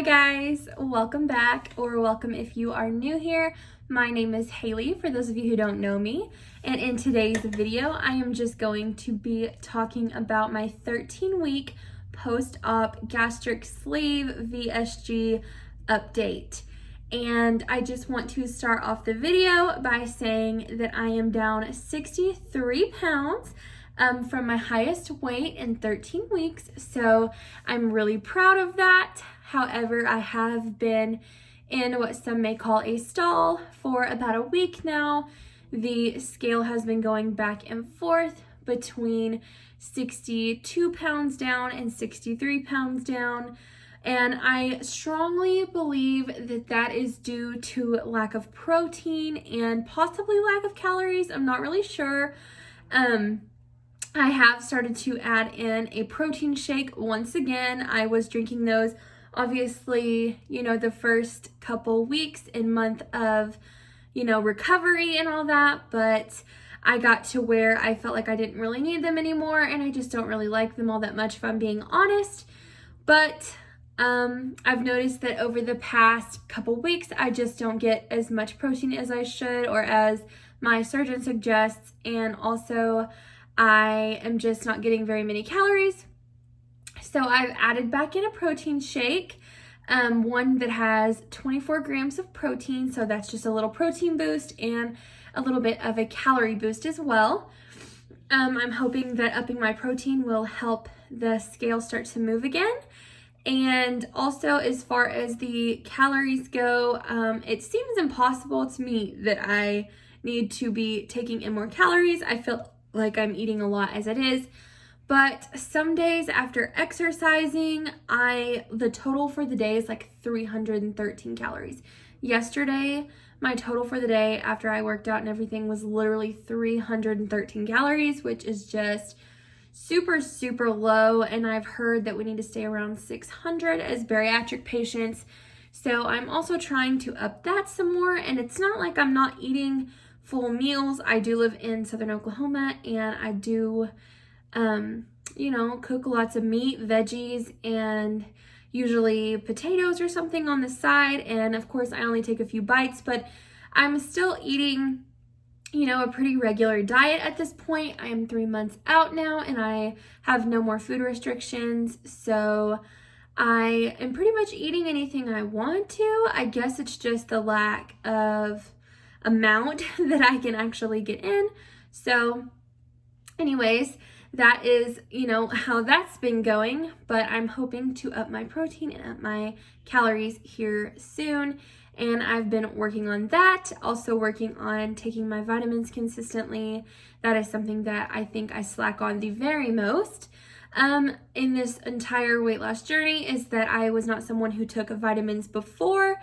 guys, welcome back, or welcome if you are new here. My name is Haley, for those of you who don't know me, and in today's video I am just going to be talking about my 13-week post-op gastric sleeve VSG update. And I just want to start off the video by saying that I am down 63 pounds from my highest weight in 13 weeks, so I'm really proud of that. However, I have been in what some may call a stall for about a week now. The scale has been going back and forth between 62 pounds down and 63 pounds down. And I strongly believe that that is due to lack of protein and possibly lack of calories. I'm not really sure. I have started to add in a protein shake once again. I was drinking those obviously, the first couple weeks and month of, recovery and all that, but I got to where I felt like I didn't really need them anymore, and I just don't really like them all that much if I'm being honest. But I've noticed that over the past couple weeks, I just don't get as much protein as I should, or as my surgeon suggests, and also I am just not getting very many calories. So I've added back in a protein shake, one that has 24 grams of protein, so that's just a little protein boost and a little bit of a calorie boost as well. I'm hoping that upping my protein will help the scale start to move again. And also, as far as the calories go, it seems impossible to me that I need to be taking in more calories. I feel like I'm eating a lot as it is. But some days after exercising, the total for the day is like 313 calories. Yesterday, my total for the day after I worked out and everything was literally 313 calories, which is just super, super low. And I've heard that we need to stay around 600 as bariatric patients. So I'm also trying to up that some more. And it's not like I'm not eating full meals. I do live in Southern Oklahoma, and I do cook lots of meat, veggies, and usually potatoes or something on the side. And of course, I only take a few bites, but I'm still eating, a pretty regular diet at this point. I am 3 months out now, and I have no more food restrictions. So I am pretty much eating anything I want to. I guess it's just the lack of amount that I can actually get in. So anyways, that is, how that's been going, but I'm hoping to up my protein and up my calories here soon, and I've been working on that. Also working on taking my vitamins consistently. That is something that I think I slack on the very most in this entire weight loss journey, is that I was not someone who took vitamins before,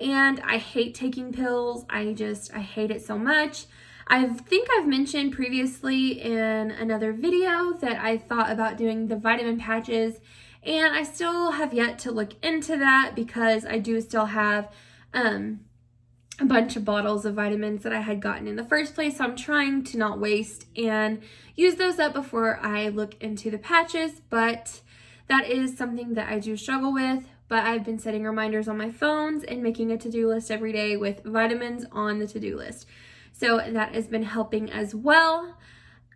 and I hate taking pills. I hate it so much. I think I've mentioned previously in another video that I thought about doing the vitamin patches, and I still have yet to look into that because I do still have a bunch of bottles of vitamins that I had gotten in the first place. So I'm trying to not waste and use those up before I look into the patches, but that is something that I do struggle with. But I've been setting reminders on my phones and making a to-do list every day with vitamins on the to-do list. So that has been helping as well.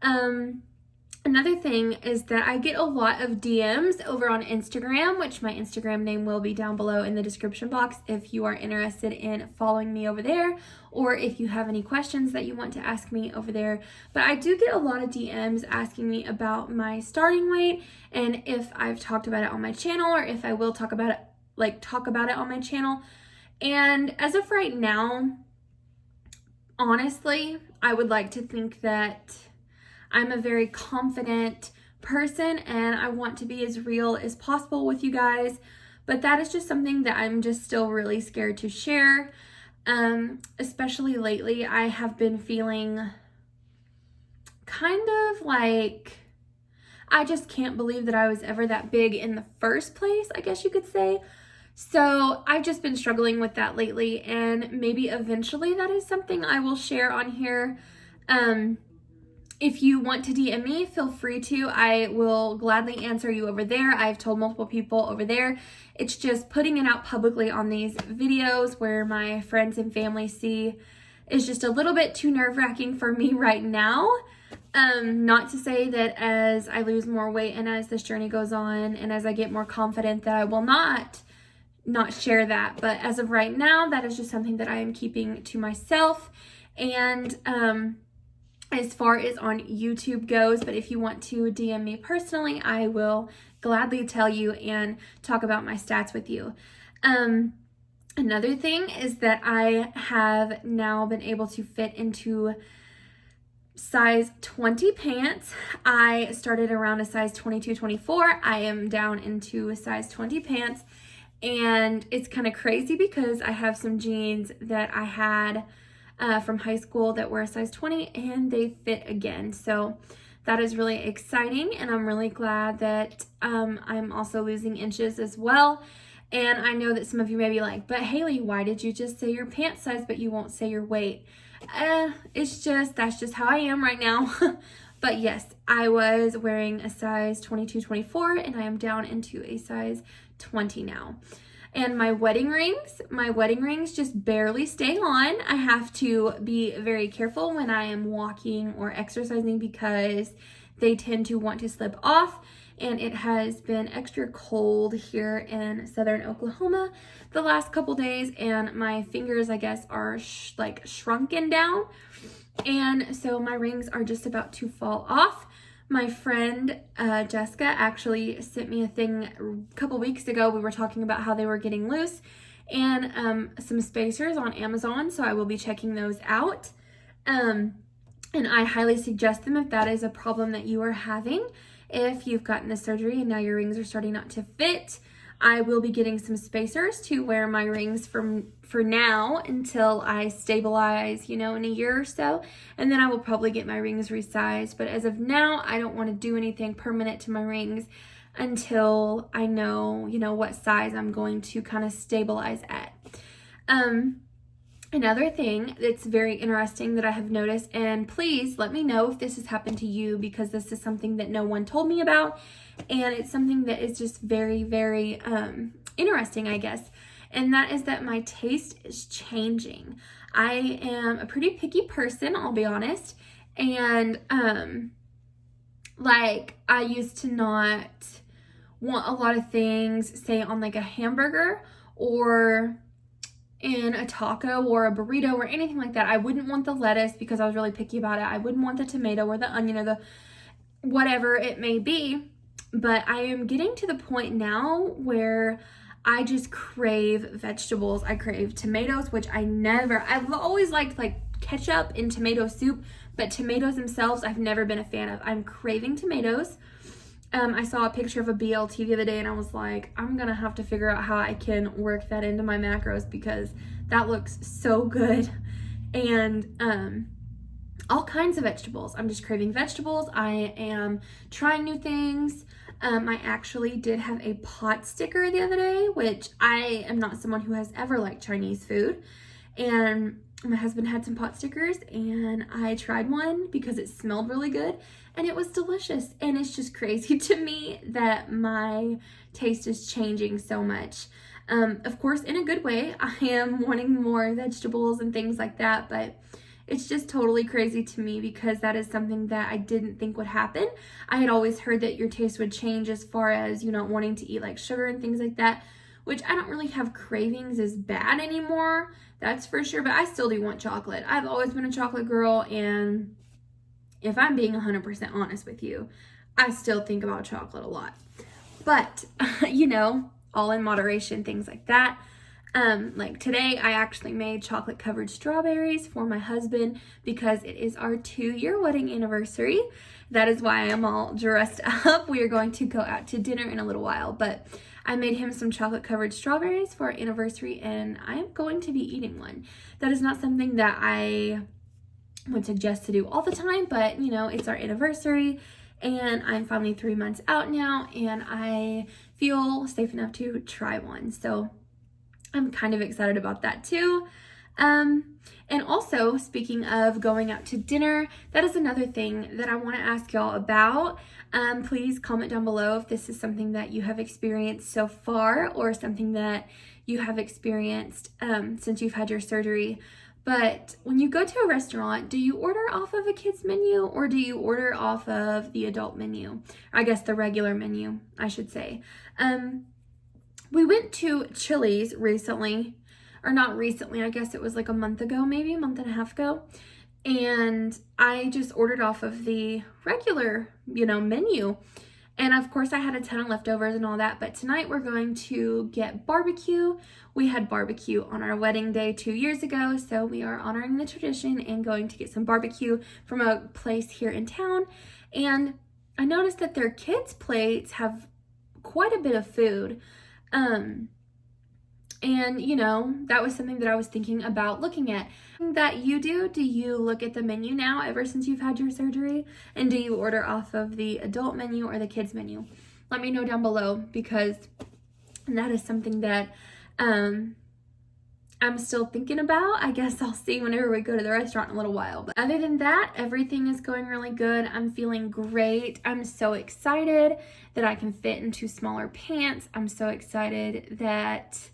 Another thing is that I get a lot of DMs over on Instagram, which my Instagram name will be down below in the description box if you are interested in following me over there, or if you have any questions that you want to ask me over there. But I do get a lot of DMs asking me about my starting weight, and if I've talked about it on my channel, or if I will talk about it on my channel. And as of right now, honestly, I would like to think that I'm a very confident person, and I want to be as real as possible with you guys, but that is just something that I'm just still really scared to share. Especially lately, I have been feeling kind of like I just can't believe that I was ever that big in the first place, I guess you could say. So I've just been struggling with that lately, and maybe eventually that is something I will share on here. if you want to DM me, feel free to. I will gladly answer you over there. I've told multiple people over there. It's just putting it out publicly on these videos where my friends and family see is just a little bit too nerve-wracking for me right now. Not to say that as I lose more weight and as this journey goes on and as I get more confident that I will not share that. But as of right now, that is just something that I am keeping to myself. And as far as on YouTube goes, but if you want to DM me personally, I will gladly tell you and talk about my stats with you. Another thing is that I have now been able to fit into size 20 pants. I started around a size 22, 24. I am down into a size 20 pants, and it's kind of crazy because I have some jeans that I had from high school that were a size 20 and they fit again. So that is really exciting, and I'm really glad that I'm also losing inches as well. And I know that some of you may be like, but Haley, why did you just say your pant size but you won't say your weight? That's just how I am right now. But yes, I was wearing a size 22, 24, and I am down into a size 20 now. And my wedding rings just barely stay on. I have to be very careful when I am walking or exercising because they tend to want to slip off. And it has been extra cold here in southern Oklahoma the last couple days, and my fingers, I guess, are shrunken down. And so my rings are just about to fall off. My friend Jessica actually sent me a thing a couple weeks ago. We were talking about how they were getting loose, and some spacers on Amazon, so I will be checking those out. And I highly suggest them if that is a problem that you are having. If you've gotten the surgery and now your rings are starting not to fit, I will be getting some spacers to wear my rings for now until I stabilize, in a year or so. And then I will probably get my rings resized. But as of now, I don't want to do anything permanent to my rings until I know, what size I'm going to kind of stabilize at. Another thing that's very interesting that I have noticed, and please let me know if this has happened to you, because this is something that no one told me about, and it's something that is just very, very interesting, I guess, and that is that my taste is changing. I am a pretty picky person, I'll be honest, and I used to not want a lot of things, say on like a hamburger or in a taco or a burrito or anything like that. I wouldn't want the lettuce because I was really picky about it. I wouldn't want the tomato or the onion or the whatever it may be. But I am getting to the point now where I just crave vegetables. I crave tomatoes, which I've always liked like ketchup in tomato soup, but tomatoes themselves I've never been a fan of. I'm craving tomatoes. I saw a picture of a BLT the other day and I was like, I'm gonna have to figure out how I can work that into my macros because that looks so good. And all kinds of vegetables. I'm just craving vegetables. I am trying new things. I actually did have a pot sticker the other day, which I am not someone who has ever liked Chinese food. And my husband had some pot stickers and I tried one because it smelled really good and it was delicious. And it's just crazy to me that my taste is changing so much. Of course, in a good way, I am wanting more vegetables and things like that, but it's just totally crazy to me because that is something that I didn't think would happen. I had always heard that your taste would change as far as you not wanting to eat like sugar and things like that, which I don't really have cravings as bad anymore, that's for sure, but I still do want chocolate. I've always been a chocolate girl, and if I'm being 100% honest with you, I still think about chocolate a lot. But, all in moderation, things like that. Like today, I actually made chocolate covered strawberries for my husband because it is our 2-year wedding anniversary. That is why I'm all dressed up. We are going to go out to dinner in a little while, but I made him some chocolate covered strawberries for our anniversary and I am going to be eating one. That is not something that I would suggest to do all the time, but it's our anniversary and I'm finally 3 months out now and I feel safe enough to try one. So I'm kind of excited about that too. And also, speaking of going out to dinner, that is another thing that I want to ask y'all about. Please comment down below if this is something that you have experienced so far or something that you have experienced since you've had your surgery. But when you go to a restaurant, do you order off of a kid's menu or do you order off of the adult menu? I guess the regular menu, I should say. We went to Chili's recently, or not recently, I guess it was like a month ago, maybe a month and a half ago. And I just ordered off of the regular, menu. And of course I had a ton of leftovers and all that, but tonight we're going to get barbecue. We had barbecue on our wedding day 2 years ago, so we are honoring the tradition and going to get some barbecue from a place here in town. And I noticed that their kids' plates have quite a bit of food. And that was something that I was thinking about looking at. That you do you look at the menu now ever since you've had your surgery? And do you order off of the adult menu or the kids menu? Let me know down below, because that is something that I'm still thinking about. I guess I'll see whenever we go to the restaurant in a little while. But other than that, everything is going really good. I'm feeling great. I'm so excited that I can fit into smaller pants. I'm so excited that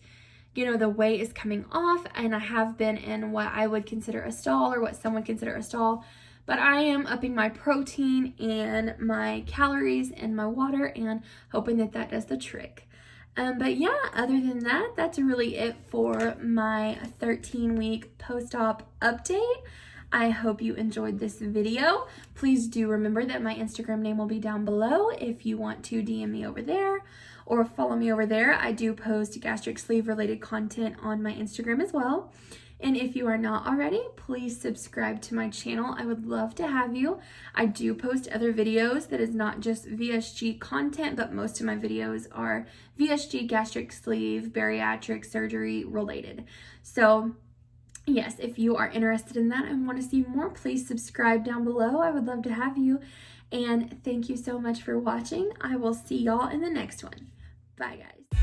the weight is coming off, and I have been in what I would consider a stall, or what some would consider a stall, but I am upping my protein and my calories and my water and hoping that that does the trick. But yeah, other than that, that's really it for my 13-week post-op update. I hope you enjoyed this video. Please do remember that my Instagram name will be down below if you want to DM me over there or follow me over there. I do post gastric sleeve related content on my Instagram as well. And if you are not already, please subscribe to my channel. I would love to have you. I do post other videos that is not just VSG content, but most of my videos are VSG, gastric sleeve, bariatric surgery related. So yes, if you are interested in that and want to see more, please subscribe down below. I would love to have you. And thank you so much for watching. I will see y'all in the next one. Bye, guys.